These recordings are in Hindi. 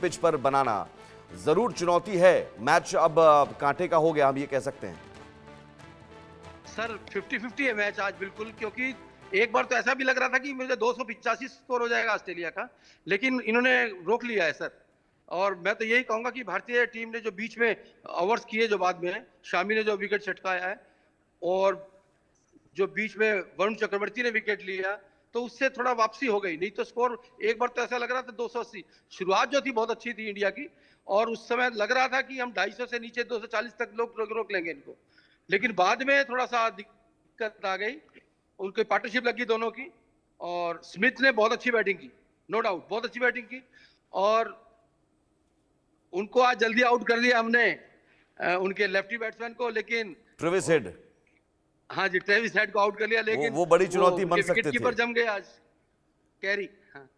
पिच पर बनाना जरूर चुनौती है। मैच अब कांटे का हो गया, हम ये कह सकते हैं। सर 50-50 है मैच आज बिल्कुल, क्योंकि एक बार तो ऐसा भी लग रहा था कि मुझे 285 स्कोर हो जाएगा ऑस्ट्रेलिया का, लेकिन इन्होंने रोक लिया है सर। और मैं तो यही कहूंगा कि भारतीय टीम ने जो बीच में ओवर्स किए, जो बाद में शामी ने जो विकेट छटकाया है, और जो बीच में वरुण चक्रवर्ती ने विकेट लिया, तो उससे थोड़ा वापसी हो गई। नहीं तो स्कोर एक बार तो ऐसा लग रहा था 280, शुरुआत जो थी बहुत अच्छी थी इंडिया की, और उस समय लग रहा था कि हम 250 से नीचे 240 तक लोग रोक लेंगे इनको। लेकिन बाद में थोड़ा सा दिक्कत आ गई, उनकी पार्टनरशिप लगी दोनों की, और स्मिथ ने बहुत अच्छी बैटिंग की, नो डाउट बहुत अच्छी बैटिंग की, और उनको आज जल्दी आउट कर दिया हमने, उनके लेफ्टी बैट्समैन को। लेकिन ट्रेविस हेड, हाँ जी, ट्रेविस हेड को आउट कर लिया, लेकिन वो बड़ी चुनौती बन विकेट सकते थे। कीपर जम गए आज, कैरी। हाँ,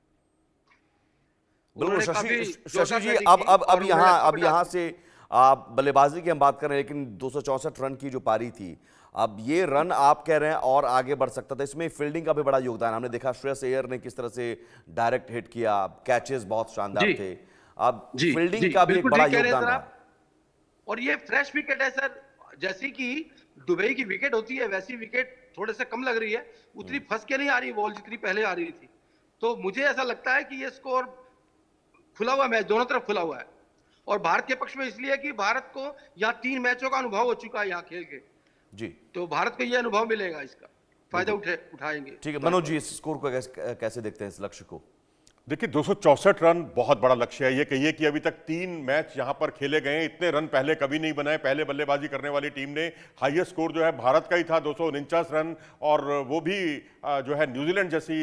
बिल्कुल उन्होंने शशि जी, बैटिंग अब की अब और अब उन्होंने यहाँ अच्छा अब पटा यहाँ दिया। से आप बल्लेबाजी की हम बात कर रहे हैं, लेकिन 264 रन की जो पारी थी, अब ये रन आप कह रहे हैं और आगे बढ़ सकता था। इसमें फील्डिंग का भी बड़ा योगदान हमने देखा। श्रेयस अय्यर ने किस तरह से डायरेक्ट हिट किया, कैचेस बहुत शानदार जी थे। अब जी जी, फील्डिंग का भी एक बिल्कुल बड़ा ठीक कह रहे हैं योगदान सर रहा। आप। और ये फ्रेश विकेट है सर, जैसी कि दुबई की विकेट होती है वैसी विकेट थोड़े से कम लग रही है, उतनी फंस के नहीं आ रही बॉल जितनी पहले आ रही थी। तो मुझे ऐसा लगता है कि ये स्कोर खुला हुआ मैच, दोनों तरफ खुला हुआ है, और भारत के पक्ष में इसलिए कि भारत को यहाँ 3 मैचों का अनुभव हो चुका है यहाँ खेल के, जी, तो भारत को ये अनुभव मिलेगा, इसका फायदा उठाएंगे। ठीक है मनोज जी, इस स्कोर को कैसे देखते हैं, इस लक्ष्य को? देखिए 264 रन बहुत बड़ा लक्ष्य है। ये कहिए कि अभी तक 3 मैच यहां पर खेले गए हैं, इतने रन पहले कभी नहीं बनाए। पहले बल्लेबाजी करने वाली टीम ने हाईएस्ट स्कोर जो है भारत का ही था, 249 रन, और वो भी जो है न्यूजीलैंड जैसी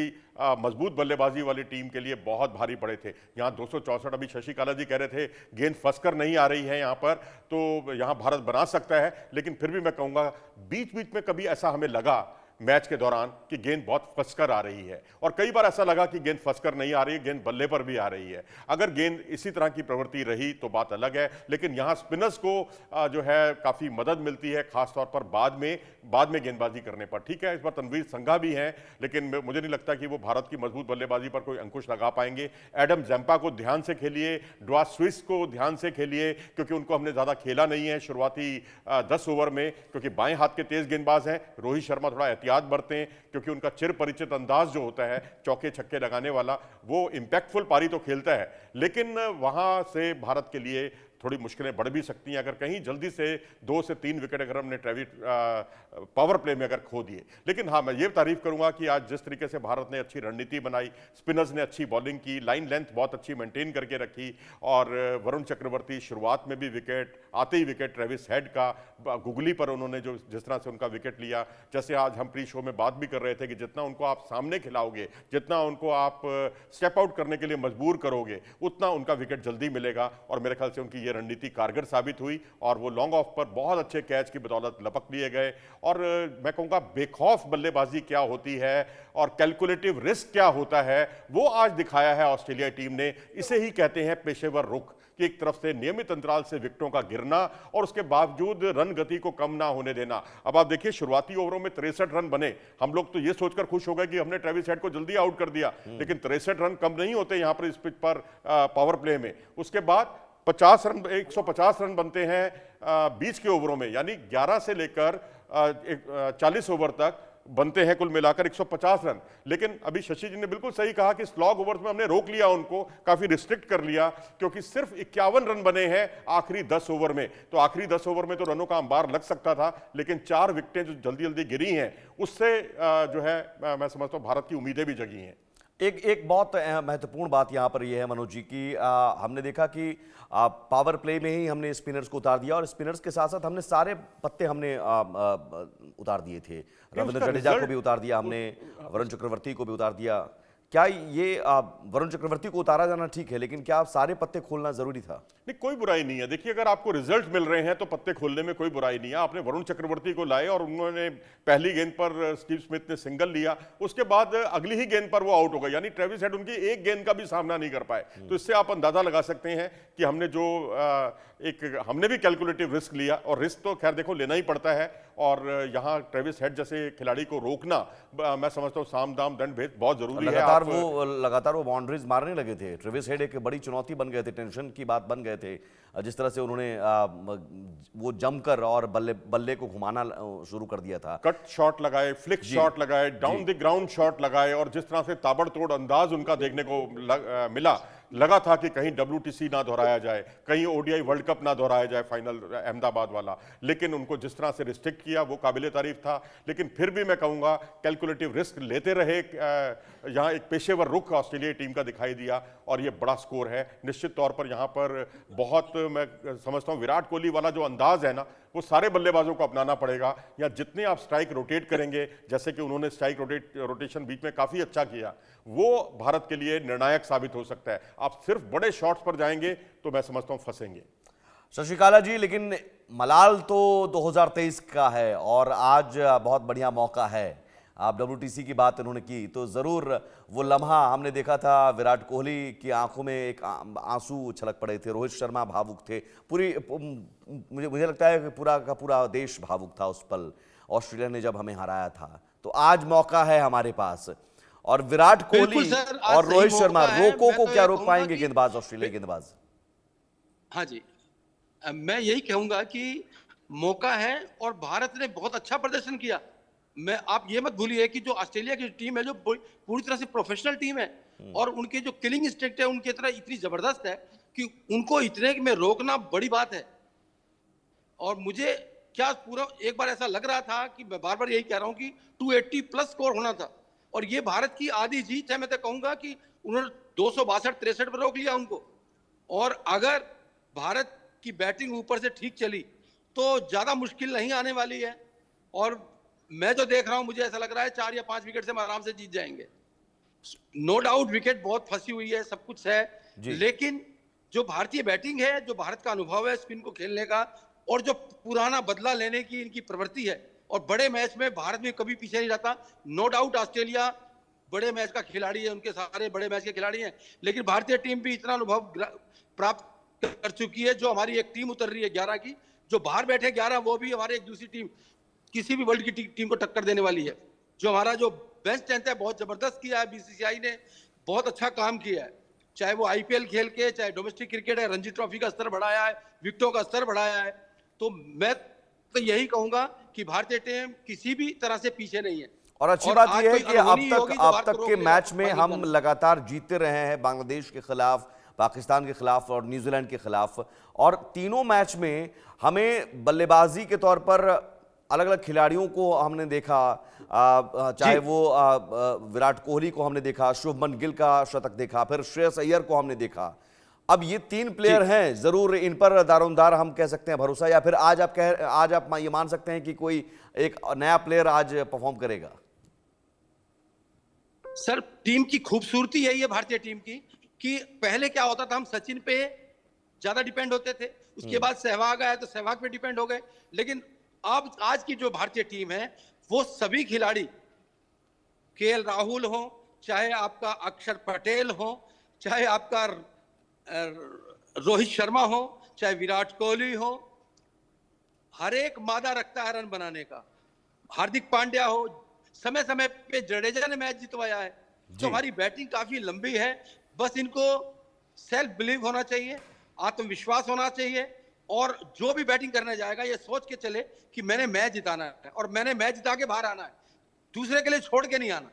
मजबूत बल्लेबाजी वाली टीम के लिए बहुत भारी पड़े थे। यहाँ 264, अभी शशि काला जी कह रहे थे गेंद फंसकर नहीं आ रही है यहाँ पर, तो यहाँ भारत बना सकता है। लेकिन फिर भी मैं कहूँगा बीच बीच में कभी ऐसा हमें लगा मैच के दौरान कि गेंद बहुत फंसकर आ रही है, और कई बार ऐसा लगा कि गेंद फंसकर नहीं आ रही है, गेंद बल्ले पर भी आ रही है। अगर गेंद इसी तरह की प्रवृत्ति रही तो बात अलग है, लेकिन यहां स्पिनर्स को जो है काफी मदद मिलती है, खासतौर पर बाद में गेंदबाजी करने पर। ठीक है, इस बार तनवीर संघा भी हैं, लेकिन मुझे नहीं लगता कि वो भारत की मजबूत बल्लेबाजी पर कोई अंकुश लगा पाएंगे। एडम जैम्पा को ध्यान से खेलिए, ड्वा स्विस को ध्यान से खेलिए, क्योंकि उनको हमने ज्यादा खेला नहीं है शुरुआती 10 ओवर में, क्योंकि बाएं हाथ के तेज गेंदबाज हैं। रोहित शर्मा थोड़ा एहतियात बरतें, क्योंकि उनका चिर परिचित अंदाज जो होता है चौके छक्के लगाने वाला, वो इंपैक्टफुल पारी तो खेलता है, लेकिन वहां से भारत के लिए थोड़ी मुश्किलें बढ़ भी सकती हैं अगर कहीं जल्दी से 2 से 3 विकेट अगर हमने पावर प्ले में अगर खो दिए। लेकिन हाँ, मैं ये तारीफ करूंगा कि आज जिस तरीके से भारत ने अच्छी रणनीति बनाई, स्पिनर्स ने अच्छी बॉलिंग की, लाइन लेंथ बहुत अच्छी मेंटेन करके रखी, और वरुण चक्रवर्ती शुरुआत में भी विकेट आते ही विकेट ट्रेविस हेड का गुगली पर उन्होंने जो जिस तरह से उनका विकेट लिया, जैसे आज हम प्री शो में बात भी कर रहे थे कि जितना उनको आप सामने खिलाओगे, जितना उनको आप स्टेप आउट करने के लिए मजबूर करोगे, उतना उनका विकेट जल्दी मिलेगा। और मेरे ख्याल से उनकी ये रणनीति कारगर साबित हुई, और वो लॉन्ग ऑफ पर बहुत अच्छे कैच की बदौलत लपक लिए गए। और मैं कहूंगा बेखौफ बल्लेबाजी क्या होती है और कैलकुलेटिव रिस्क क्या होता है, वो आज दिखाया है ऑस्ट्रेलिया टीम ने। इसे ही कहते हैं पेशेवर रुख, कि एक तरफ से नियमित अंतराल से विकेटों का गिरना और उसके बावजूद रन गति को कम ना होने देना। अब आप देखिए शुरुआती ओवरों में 63 रन बने, हम लोग तो ये सोचकर खुश हो गए कि हमने ट्रेविस हेड को जल्दी आउट कर दिया, लेकिन 63 रन कम नहीं होते यहां पर इस पिच पर पावर प्ले में। उसके बाद 150 रन बनते हैं 20 के ओवरों में, यानी 11 से लेकर 40 ओवर तक बनते हैं कुल मिलाकर 150 रन। लेकिन अभी शशि जी ने बिल्कुल सही कहा कि स्लॉग ओवर्स में हमने रोक लिया, उनको काफी रिस्ट्रिक्ट कर लिया, क्योंकि सिर्फ 51 रन बने हैं आखिरी 10 ओवर में। तो आखिरी 10 ओवर में तो रनों का अंबार लग सकता था, लेकिन 4 विकेटें जो जल्दी जल्दी गिरी हैं, उससे जो है मैं समझता हूं भारत की उम्मीदें भी जगी हैं। एक बहुत महत्वपूर्ण बात यहाँ पर यह है मनोज जी की हमने देखा कि पावर प्ले में ही हमने स्पिनर्स को उतार दिया, और स्पिनर्स के साथ साथ हमने सारे पत्ते हमने उतार दिए थे। रविंद्र जडेजा को भी उतार दिया हमने, वरुण चक्रवर्ती को भी उतार दिया। क्या ये वरुण चक्रवर्ती को उतारा जाना ठीक है, लेकिन क्या सारे पत्ते खोलना जरूरी था? नहीं, कोई बुराई नहीं है। देखिए, अगर आपको रिजल्ट मिल रहे हैं तो पत्ते खोलने में कोई बुराई नहीं है। आपने वरुण चक्रवर्ती को लाए और उन्होंने पहली गेंद पर स्टीव स्मिथ ने सिंगल लिया, उसके बाद अगली ही गेंद पर वो आउट हो गए, यानी ट्रेविस हेड उनकी एक गेंद का भी सामना नहीं कर पाए। तो इससे आप अंदाजा लगा सकते हैं कि हमने जो हमने भी कैलकुलेटिव रिस्क लिया, और रिस्क तो खैर देखो लेना ही पड़ता है। और यहाँ ट्रेविस हेड जैसे खिलाड़ी को रोकना मैं समझता हूँ साम दाम दंड भेद बहुत जरूरी है। लगातार वो बाउंड्रीज मारने लगे थे। ट्रेविस हेड एक बड़ी चुनौती बन गए थे, टेंशन की बात बन गए थे। जिस तरह से उन्होंने वो जमकर और बल्ले को घुमाना शुरू कर दिया था। कट शॉट लगाए, फ्लिक शॉट लगाए, डाउन द ग्राउंड शॉट लगाए, और जिस तरह से ताबड़तोड़ अंदाज उनका देखने को मिला, लगा था कि कहीं WTC ना दोहराया जाए, कहीं ODI वर्ल्ड कप ना दोहराया जाए फाइनल अहमदाबाद वाला। लेकिन उनको जिस तरह से रिस्ट्रिक्ट किया वो काबिले तारीफ था। लेकिन फिर भी मैं कहूंगा कैलकुलेटिव रिस्क लेते रहे। यहाँ एक पेशेवर रुख ऑस्ट्रेलिया टीम का दिखाई दिया और ये बड़ा स्कोर है। निश्चित तौर पर यहाँ पर बहुत, मैं समझता हूँ विराट कोहली वाला जो अंदाज है ना, वो सारे बल्लेबाजों को अपनाना पड़ेगा। या जितने आप स्ट्राइक रोटेट करेंगे, जैसे कि उन्होंने स्ट्राइक रोटेशन बीच में काफी अच्छा किया, वो भारत के लिए निर्णायक साबित हो सकता है। आप सिर्फ बड़े शॉट्स पर जाएंगे तो मैं समझता हूं फंसेंगे। शशिकाला जी, लेकिन मलाल तो 2023 का है और आज बहुत बढ़िया मौका है। आप WTC की बात इन्होंने की तो जरूर वो लम्हा हमने देखा था, विराट कोहली की आंखों में एक आंसू छलक पड़े थे, रोहित शर्मा भावुक थे, मुझे लगता है कि पूरा का पूरा देश भावुक था उस पल, ऑस्ट्रेलिया ने जब हमें हराया था। तो आज मौका है हमारे पास, और विराट कोहली और रोहित शर्मा रोको को क्या रोक पाएंगे गेंदबाज, ऑस्ट्रेलिया गेंदबाज? हाँ जी, मैं यही कहूंगा कि मौका है और भारत ने बहुत अच्छा प्रदर्शन किया। आप ये मत भूलिए कि जो ऑस्ट्रेलिया की टीम है, जो पूरी तरह से प्रोफेशनल टीम है, और उनके जो किलिंग इंस्टिंक्ट है उनकी तरह इतनी जबरदस्त है कि उनको इतने में रोकना बड़ी बात है। और मुझे क्या पूरा एक बार ऐसा लग रहा था कि मैं बार बार यही कह रहा हूं कि 280 प्लस स्कोर होना था, और ये भारत की आधी जीत है। मैं तो कहूंगा कि उन्होंने 262-63 पर रोक लिया उनको, और अगर भारत की बैटिंग ऊपर से ठीक चली तो ज्यादा मुश्किल नहीं आने वाली है। और मैं जो देख रहा हूं, मुझे ऐसा लग रहा है 4 या 5 विकेट से हम आराम से जीत जाएंगे। नो डाउट विकेट बहुत फंसी हुई है, सब कुछ है, लेकिन जो भारतीय बैटिंग है, जो भारत का अनुभव है स्पिन को खेलने का, और जो पुराना बदला लेने की इनकी प्रवृत्ति है, और बड़े मैच में भारत में कभी पीछे नहीं रहता। नो डाउट ऑस्ट्रेलिया बड़े मैच का खिलाड़ी है, उनके सारे बड़े मैच के खिलाड़ी हैं, लेकिन भारतीय टीम भी इतना अनुभव प्राप्त कर चुकी है। जो हमारी एक टीम उतर रही है 11 की, जो बाहर बैठे 11, वो भी हमारे एक दूसरी टीम, किसी भी वर्ल्ड की टीम को टक्कर देने वाली है। जो हमारा जो बेंच स्ट्रेंथ है बहुत जबरदस्त किया है, BCCI ने बहुत अच्छा काम किया है, चाहे वो IPL खेल के, चाहे डोमेस्टिक क्रिकेट है, रणजी ट्रॉफी का स्तर बढ़ाया है, विकेटों का स्तर बढ़ाया है। तो मैं तो यही कहूंगा कि भारतीय टीम किसी भी तरह से पीछे नहीं है। और अच्छी बात यह है कि अब तक के मैच में हम लगातार जीतते रहे हैं, बांग्लादेश के खिलाफ, पाकिस्तान के खिलाफ और न्यूजीलैंड के खिलाफ, और तीनों मैच में हमें बल्लेबाजी के तौर पर अलग अलग खिलाड़ियों को हमने देखा, चाहे वो विराट कोहली को हमने देखा, शुभमन गिल का शतक देखा, फिर श्रेयस अय्यर को हमने देखा। अब ये 3 प्लेयर हैं, जरूर इन पर दारोमदार हम कह सकते हैं भरोसा, या फिर आज आप ये मान सकते हैं कि कोई एक नया प्लेयर आज परफॉर्म करेगा? सर, टीम की खूबसूरती है ये भारतीय टीम की, कि पहले क्या होता था, हम सचिन पे ज्यादा डिपेंड होते थे, उसके बाद सहवाग आया तो सहवाग पे डिपेंड हो गए, लेकिन अब आज की जो भारतीय टीम है वो सभी खिलाड़ी, KL राहुल हो, चाहे आपका अक्षर पटेल हो, चाहे आपका रोहित शर्मा हो, चाहे विराट कोहली हो, हर एक मादा रखता है रन बनाने का। हार्दिक पांड्या हो, समय समय पे जडेजा ने मैच जितवाया है। तो हमारी बैटिंग काफी लंबी है, बस इनको सेल्फ बिलीव होना चाहिए, आत्मविश्वास होना चाहिए, और जो भी बैटिंग करने जाएगा ये सोच के चले कि मैंने मैच जिताना है और मैंने मैच जिता के बाहर आना है, दूसरे के लिए छोड़ के नहीं आना।